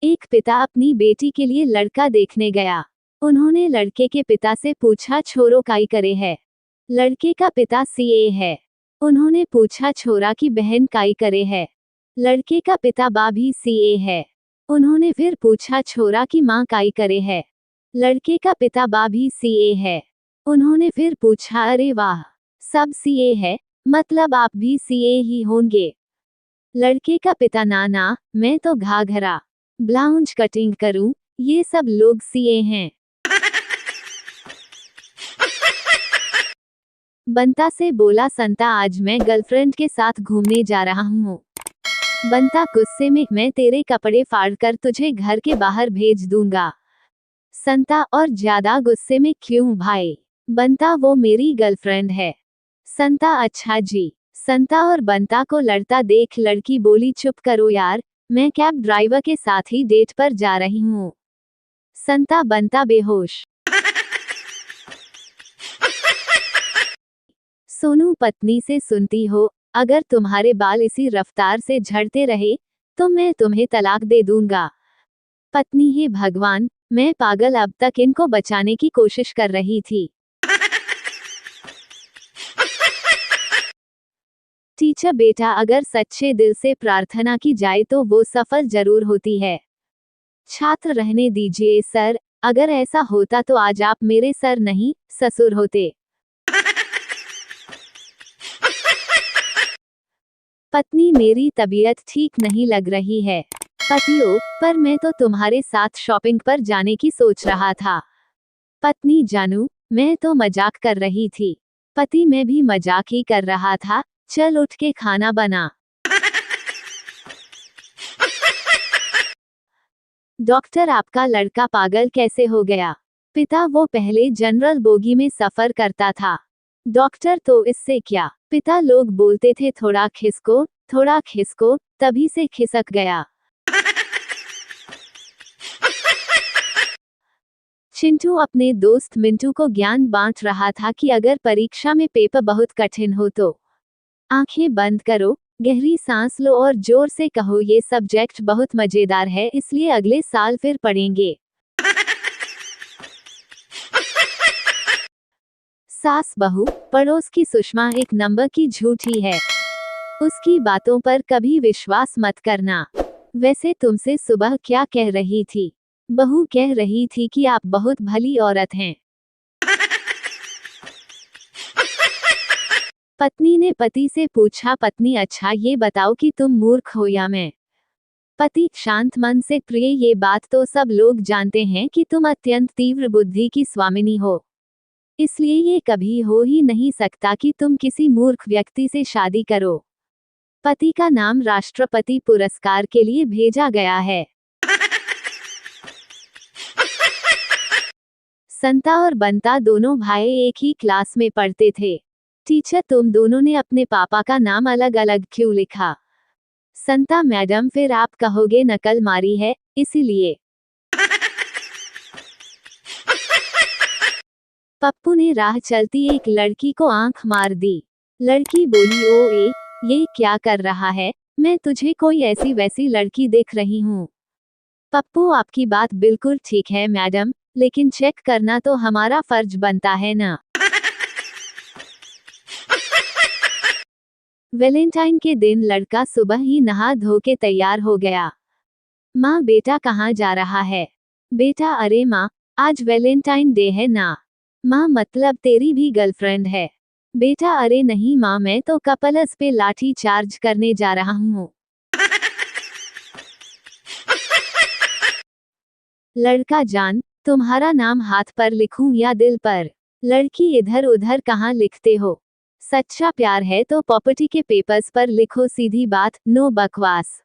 एक पिता अपनी बेटी के लिए लड़का देखने गया। उन्होंने लड़के के पिता से पूछा छोरो काई करे है। लड़के का पिता सीए है। उन्होंने पूछा छोरा की बहन काई करे है। लड़के का पिता बा भी सीए है। उन्होंने फिर पूछा छोरा की माँ काई करे है। लड़के का पिता बा भी सीए है। उन्होंने फिर पूछा अरे वाह, सब सीए है, मतलब आप भी सीए ही होंगे। लड़के का पिता ना, मैं तो घाघरा ब्लाउज कटिंग करूं, ये सब लोग सीए हैं। बंता से बोला संता आज मैं गर्लफ्रेंड के साथ घूमने जा रहा हूँ। बंता गुस्से में मैं तेरे कपड़े फाड़कर तुझे घर के बाहर भेज दूंगा। संता और ज्यादा गुस्से में क्यों भाई? बंता वो मेरी गर्लफ्रेंड है। संता अच्छा जी। संता और बंता को लड़ता देख लड़की बोली चुप करो यार, मैं कैब ड्राइवर के साथ ही डेट पर जा रही हूँ। संता बंता बेहोश। सोनू पत्नी से सुनती हो, अगर तुम्हारे बाल इसी रफ्तार से झड़ते रहे तो मैं तुम्हें तलाक दे दूंगा। पत्नी हे भगवान, मैं पागल, अब तक इनको बचाने की कोशिश कर रही थी। टीचर बेटा अगर सच्चे दिल से प्रार्थना की जाए तो वो सफल जरूर होती है। छात्र रहने दीजिए सर, अगर ऐसा होता तो आज आप मेरे सर नहीं ससुर होते। पत्नी मेरी तबीयत ठीक नहीं लग रही है। पतियों, पर मैं तो तुम्हारे साथ शॉपिंग पर जाने की सोच रहा था। पत्नी जानू, मैं तो मजाक कर रही थी। पति मैं भी मजाक ही कर रहा था, चल उठ के खाना बना। डॉक्टर आपका लड़का पागल कैसे हो गया? पिता वो पहले जनरल बोगी में सफर करता था। डॉक्टर तो इससे क्या? पिता लोग बोलते थे थोड़ा खिसको, तभी से खिसक गया। चिंटू अपने दोस्त मिंटू को ज्ञान बांट रहा था कि अगर परीक्षा में पेपर बहुत कठिन हो तो आंखें बंद करो, गहरी सांस लो और जोर से कहो ये सब्जेक्ट बहुत मजेदार है, इसलिए अगले साल फिर पढ़ेंगे। सास बहू, पड़ोस की सुषमा एक नंबर की झूठी है। उसकी बातों पर कभी विश्वास मत करना। वैसे तुमसे सुबह क्या कह रही थी? बहू कह रही थी कि आप बहुत भली औरत हैं। पत्नी ने पति से पूछा पत्नी अच्छा ये बताओ कि तुम मूर्ख हो या मैं? पति शांत मन से प्रिय ये बात तो सब लोग जानते हैं कि तुम अत्यंत तीव्र बुद्धि की स्वामिनी हो, इसलिए ये कभी हो ही नहीं सकता कि तुम किसी मूर्ख व्यक्ति से शादी करो। पति का नाम राष्ट्रपति पुरस्कार के लिए भेजा गया है। संता और बंता दोनों भाई एक ही क्लास में पढ़ते थे। टीचर तुम दोनों ने अपने पापा का नाम अलग अलग क्यों लिखा? संता मैडम फिर आप कहोगे नकल मारी है, इसीलिए। पप्पू ने राह चलती एक लड़की को आंख मार दी। लड़की बोली ओए, ये क्या कर रहा है? मैं तुझे कोई ऐसी वैसी लड़की देख रही हूँ। पप्पू आपकी बात बिल्कुल ठीक है मैडम, लेकिन चेक करना तो हमारा फर्ज बनता है ना। वैलेंटाइन के दिन लड़का सुबह ही नहा धो के तैयार हो गया। माँ बेटा कहाँ जा रहा है? बेटा अरे माँ, आज वैलेंटाइन डे है ना। माँ मतलब तेरी भी गर्लफ्रेंड है? बेटा अरे नहीं माँ, मैं तो कपल्स पे लाठी चार्ज करने जा रहा हूँ। लड़का जान, तुम्हारा नाम हाथ पर लिखूं या दिल पर? लड़की इधर उधर कहाँ लिखते हो? सच्चा प्यार है तो प्रॉपर्टी के पेपर्स पर लिखो, सीधी बात, नो बकवास।